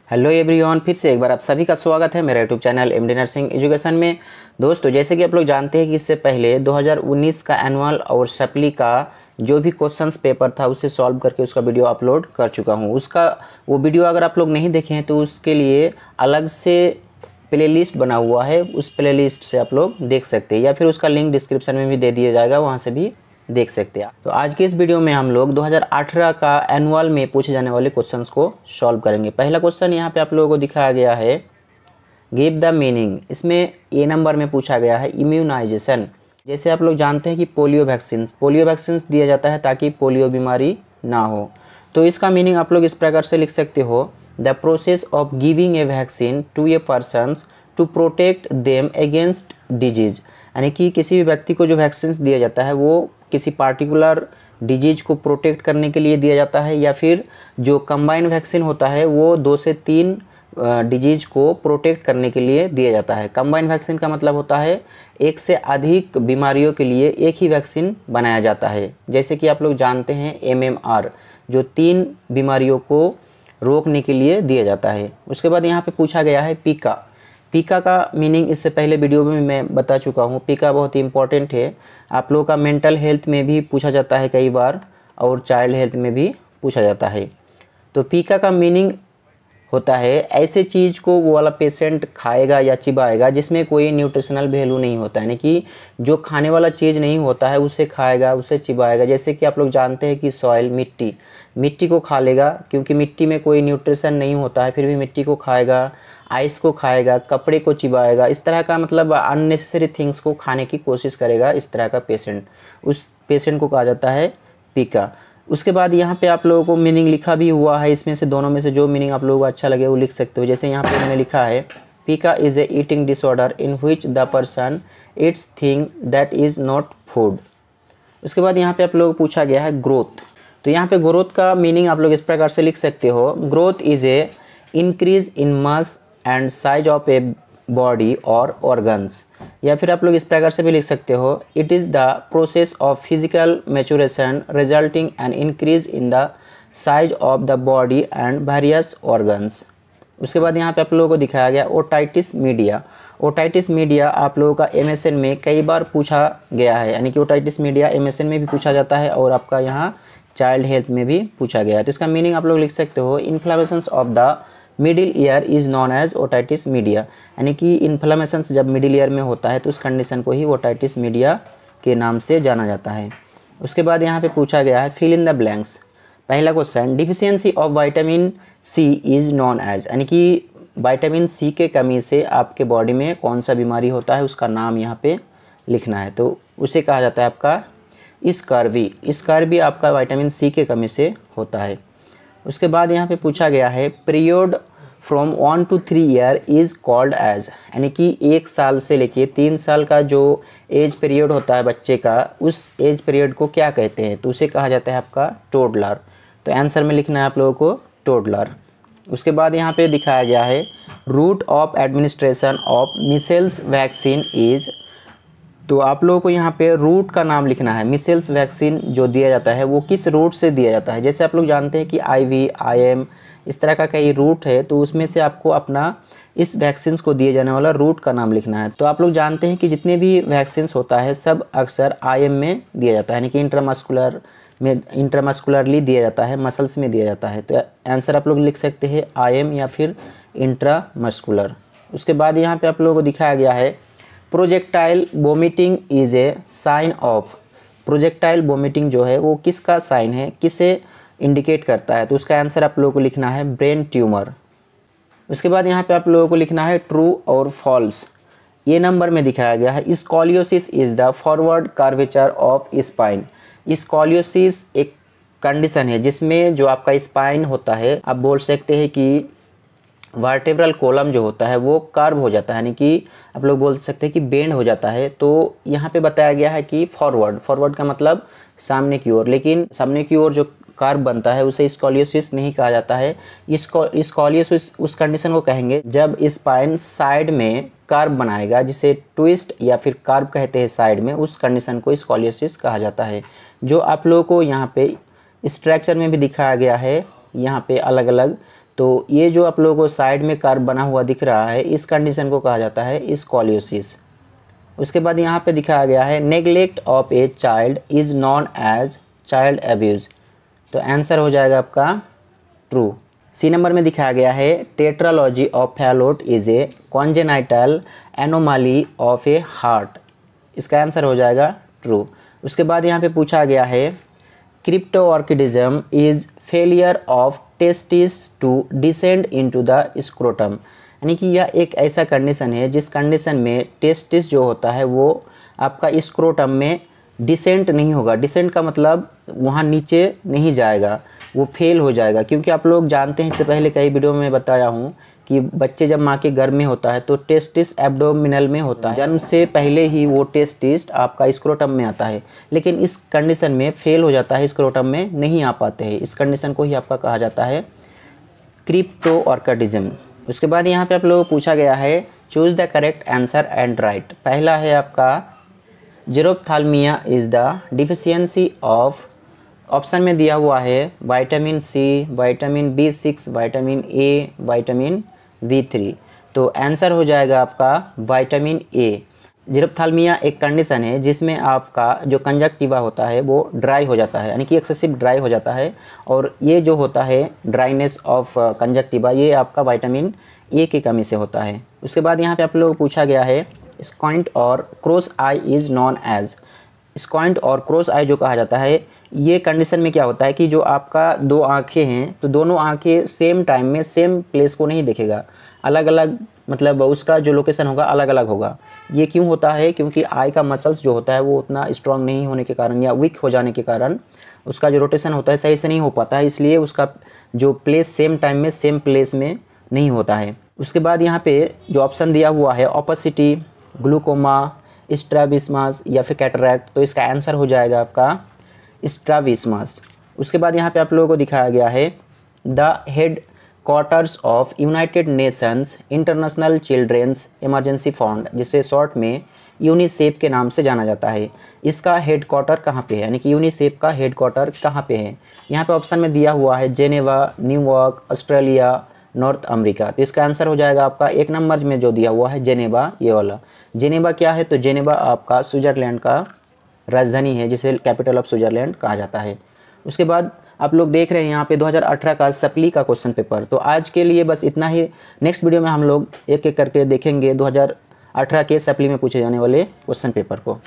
Hello everyone, फिर से एक बार आप सभी का स्वागत है मेरा YouTube channel MD nursing education में। दोस्तों, जैसे कि आप लोग जानते हैं कि इससे पहले 2019 का एनुअल और सप्ली का जो भी क्वेश्चंस पेपर था उसे सॉल्व करके उसका वीडियो अपलोड कर चुका हूं। उसका वो वीडियो अगर आप लोग नहीं देखे हैं तो उसके लिए अलग से प्लेलिस्ट बना हुआ है, उस प्लेलिस्ट से आप लोग देख सकते हैं या फिर उसका लिंक डिस्क्रिप्शन में भी दे दिया जाएगा, वहाँ से भी देख सकते हैं। तो आज के इस वीडियो में हम लोग 2018 का एनुअल में पूछे जाने वाले क्वेश्चंस को सॉल्व करेंगे। पहला क्वेश्चन यहाँ पे आप लोगों को दिखाया गया है, गिव द मीनिंग। इसमें ए नंबर में पूछा गया है इम्यूनाइजेशन। जैसे आप लोग जानते हैं कि पोलियो वैक्सीन्स दिया जाता है ताकि पोलियो बीमारी ना हो। तो इसका मीनिंग आप लोग इस प्रकार से लिख सकते हो, the process of giving a vaccine to a person to protect them against disease. यानी कि किसी भी व्यक्ति को जो वैक्सीन दिया जाता है वो किसी पार्टिकुलर डिजीज को प्रोटेक्ट करने के लिए दिया जाता है, या फिर जो कंबाइन वैक्सीन होता है वो 2 से 3 डिजीज को प्रोटेक्ट करने के लिए दिया जाता है। कंबाइन वैक्सीन का मतलब होता है एक से अधिक बीमारियों के लिए एक ही वैक्सीन बनाया जाता है। जैसे कि आप लोग जानते हैं MMR, जो 3 बीमारियों को रोकने के लिए दिया जाता है। उसके बाद यहाँ पे पूछा गया है पीका का मीनिंग इससे पहले वीडियो में मैं बता चुका हूँ। पीका बहुत ही इंपॉर्टेंट है, आप लोगों का मेंटल हेल्थ में भी पूछा जाता है कई बार, और चाइल्ड हेल्थ में भी पूछा जाता है। तो पीका का मीनिंग होता है ऐसे चीज़ को वो वाला पेशेंट खाएगा या चिबाएगा जिसमें कोई न्यूट्रिशनल वैल्यू नहीं होता है, यानी कि जो खाने वाला चीज़ नहीं होता है उसे खाएगा, उसे चिबाएगा। जैसे कि आप लोग जानते हैं कि सॉइल मिट्टी को खा लेगा क्योंकि मिट्टी में कोई न्यूट्रिशन नहीं होता है, फिर भी मिट्टी को खाएगा, आइस को खाएगा, कपड़े को चिबाएगा। इस तरह का मतलब अननेसेसरी थिंग्स को खाने की कोशिश करेगा इस तरह का पेशेंट, उस पेशेंट को कहा जाता है पीका। उसके बाद यहाँ पे आप लोगों को मीनिंग लिखा भी हुआ है, इसमें से दोनों में से जो मीनिंग आप लोगों को अच्छा लगे वो लिख सकते हो। जैसे यहाँ पे उन्होंने लिखा है, पीका is a eating disorder in which the person Yeats thing that is not food. उसके बाद यहाँ पे आप लोगों को पूछा गया है ग्रोथ। तो यहाँ पे ग्रोथ का मीनिंग आप लोग इस प्रकार से लिख सकते हो, growth is a increase in mass and size of a body और ऑर्गन्स। या फिर आप लोग इस प्रकार से भी लिख सकते हो, it is the process of physical maturation resulting an increase in the size of the body and various organs. उसके बाद यहाँ पे आप लोगों को दिखाया गया ओटाइटिस मीडिया आप लोगों का MSN में कई बार पूछा गया है, यानी कि ओटाइटिस मीडिया MSN में भी पूछा जाता है और आपका यहाँ चाइल्ड हेल्थ में भी पूछा गया है। तो इसका मीनिंग आप लोग लिख सकते हो, inflammations of the middle ear is known as otitis media. यानी कि इन्फ्लेमेशंस जब मिडिल ईयर में होता है तो उस कंडीशन को ही ओटाइटिस मीडिया के नाम से जाना जाता है। उसके बाद यहाँ पे पूछा गया है फिल इन द ब्लैंक्स। पहला question, deficiency of vitamin C is known as. यानी कि विटामिन C के कमी से आपके बॉडी में कौन सा बीमारी होता है उसका नाम यहाँ पे लिखना है। तो उसे कहा जाता है आपका स्कर्वी आपका विटामिन C के कमी से होता है। उसके बाद यहाँ पे पूछा गया है period from 1 to 3 year is called as. यानी कि 1 साल से लेके 3 साल का जो एज पीरियड होता है बच्चे का, उस एज पीरियड को क्या कहते हैं? तो उसे कहा जाता है आपका टोडलर। तो आंसर में लिखना है आप लोगों को टोडलर। उसके बाद यहाँ पे दिखाया गया है route of administration of measles vaccine is. तो आप लोगों को यहाँ पे रूट का नाम लिखना है। मीसेल्स वैक्सीन जो दिया जाता है वो किस रूट से दिया जाता है? जैसे आप लोग जानते हैं कि IV, IM इस तरह का कई रूट है, तो उसमें से आपको अपना इस वैक्सीन को दिए जाने वाला रूट का नाम लिखना है। तो आप लोग जानते हैं कि जितने भी वैक्सीन होता है सब अक्सर IM में दिया जाता है, यानी कि इंट्रामस्कुलरली दिया जाता है, मसल्स में दिया जाता है। तो आंसर आप लोग लिख सकते हैं IM या फिर इंट्रामस्कुलर। उसके बाद यहाँ पे आप लोगों को दिखाया गया है projectile vomiting is a sign of. Projectile vomiting जो है वो किसका साइन है, किसे इंडिकेट करता है? तो उसका आंसर आप लोगों को लिखना है ब्रेन ट्यूमर। उसके बाद यहाँ पे आप लोगों को लिखना है ट्रू और फॉल्स। ये नंबर में दिखाया गया है scoliosis is the forward curvature of spine. Scoliosis एक कंडीशन है जिसमें जो आपका स्पाइन होता है, आप बोल सकते हैं कि वर्टेब्रल कॉलम जो होता है वो कर्व हो जाता है, यानी कि आप लोग बोल सकते हैं कि बेंड हो जाता है। तो यहाँ पे बताया गया है कि फॉरवर्ड का मतलब सामने की ओर, लेकिन सामने की ओर जो कर्व बनता है उसे स्कॉलियोसिस नहीं कहा जाता है। स्कॉलियोसिस उस कंडीशन को कहेंगे जब स्पाइन साइड में कर्व बनाएगा, जिसे ट्विस्ट या फिर कर्व कहते हैं साइड में, उस कंडीशन को स्कॉलियोसिस कहा जाता है। जो आप लोगों को यहाँ पे स्ट्रक्चर में भी दिखाया गया है, यहाँ पे अलग अलग तो ये जो आप लोगों को साइड में कर्व बना हुआ दिख रहा है, इस कंडीशन को कहा जाता है स्कोलियोसिस। उसके बाद यहाँ पे दिखाया गया है neglect of a child is known as child abuse. तो आंसर हो जाएगा आपका ट्रू। सी नंबर में दिखाया गया है tetralogy of Fallot is a congenital anomaly of a heart. इसका आंसर हो जाएगा ट्रू। उसके बाद यहाँ पे पूछा गया है cryptorchidism is failure of testis to descend into the scrotum. यानी कि यह एक ऐसा कंडीशन है जिस कंडीशन में टेस्टिस जो होता है वो आपका स्क्रोटम में डिसेंट नहीं होगा। डिसेंट का मतलब वहाँ नीचे नहीं जाएगा, वो फेल हो जाएगा। क्योंकि आप लोग जानते हैं, इससे पहले कई वीडियो में बताया हूँ कि बच्चे जब माँ के गर्भ में होता है तो टेस्टिस एब्डोमिनल में होता है, जन्म से पहले ही वो टेस्टिस आपका स्क्रोटम में आता है। लेकिन इस कंडीशन में फेल हो जाता है, स्क्रोटम में नहीं आ पाते हैं। इस कंडीशन को ही आपका कहा जाता है क्रिप्टोऑर्किडिज्म। उसके बाद यहाँ पे आप लोगों को पूछा गया है choose the correct answer and right. पहला है आपका xerophthalmia is the deficiency of, option में दिया हुआ है vitamin C, vitamin B6, vitamin A, vitamin B3। तो आंसर हो जाएगा आपका विटामिन ए। जेरोप्थाल्मिया एक कंडीशन है जिसमें आपका जो कंजक्टिवा होता है वो ड्राई हो जाता है, यानी कि एक्सेसिव ड्राई हो जाता है। और ये जो होता है ड्राइनेस ऑफ कंजक्टिवा, ये आपका विटामिन ए की कमी से होता है। उसके बाद यहाँ पे आप लोगों को पूछा गया है स्क्वांट और cross eye is known as. Squint और क्रॉस आई जो कहा जाता है, ये कंडीशन में क्या होता है कि जो आपका दो आँखें हैं तो दोनों आँखें सेम टाइम में सेम प्लेस को नहीं देखेगा, अलग अलग, मतलब उसका जो लोकेशन होगा अलग अलग होगा। ये क्यों होता है? क्योंकि आई का मसल्स जो होता है वो उतना स्ट्रांग नहीं होने के कारण या वीक हो जाने के कारण उसका जो रोटेशन होता है सही से नहीं हो पाता है, इसलिए उसका जो प्लेस सेम टाइम में सेम प्लेस में नहीं होता है। उसके बाद यहाँ पे जो ऑप्शन दिया हुआ है ओपेसिटी, ग्लूकोमा, स्ट्रैबिस्मस या फिर कैटरैक्ट, तो इसका आंसर हो जाएगा आपका स्ट्रैबिस्मस। उसके बाद यहाँ पे आप लोगों को दिखाया गया है the headquarters of United Nations International Children's Emergency Fund, जिसे शॉर्ट में यूनिसेफ के नाम से जाना जाता है। इसका हेड क्वार्टर कहाँ पे है, यानी कि यूनिसेफ का हेड क्वार्टर कहाँ पे है? यहाँ पे ऑप्शन में दिया हुआ है Geneva, New York, Australia, north America. तो इसका आंसर हो जाएगा आपका एक नंबर में जो दिया हुआ है जेनेवा, ये वाला। जेनेवा क्या है? तो जेनेवा आपका स्विट्जरलैंड का राजधानी है, जिसे कैपिटल ऑफ स्विट्जरलैंड कहा जाता है। उसके बाद आप लोग देख रहे हैं यहाँ पे 2018 का सप्ली का क्वेश्चन पेपर। तो आज के लिए बस इतना ही। नेक्स्ट वीडियो में हम लोग एक एक करके देखेंगे 2018 के सप्ली में पूछे जाने वाले क्वेश्चन पेपर को।